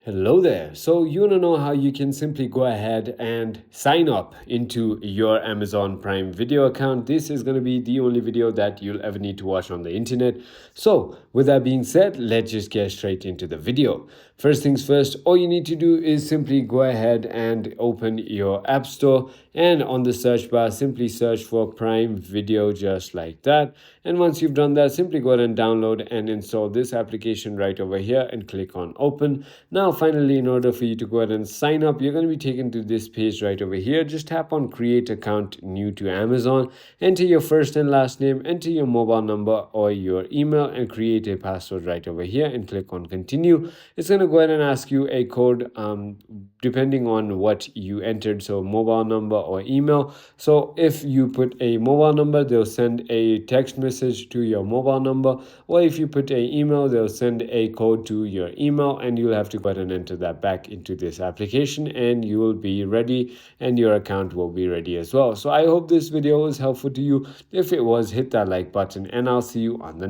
Hello there. So, you want to know how you can simply go ahead and sign up into your Amazon Prime Video account. This is going to be the only video that you'll ever need to watch on the internet. So, with that being said, let's just get straight into the video. First things first, all you need to do is simply go ahead and open your App Store, and on the search bar, simply search for Prime Video just like that. And once you've done that, simply go ahead and download and install this application right over here and click on Open. Now, finally, in order for you to go ahead and sign up, you're going to be taken to this page right over here. Just tap on Create Account New to Amazon, enter your first and last name, enter your mobile number or your email, and create a password right over here and click on Continue. It's going to go ahead and ask you a code depending on what you entered, so mobile number or email. So if you put a mobile number, they'll send a text message to your mobile number, or if you put a email, they'll send a code to your email, and you'll have to go ahead and enter that back into this application, and you will be ready and your account will be ready as well. So I hope this video was helpful to you. If it was, hit that like button, and I'll see you on the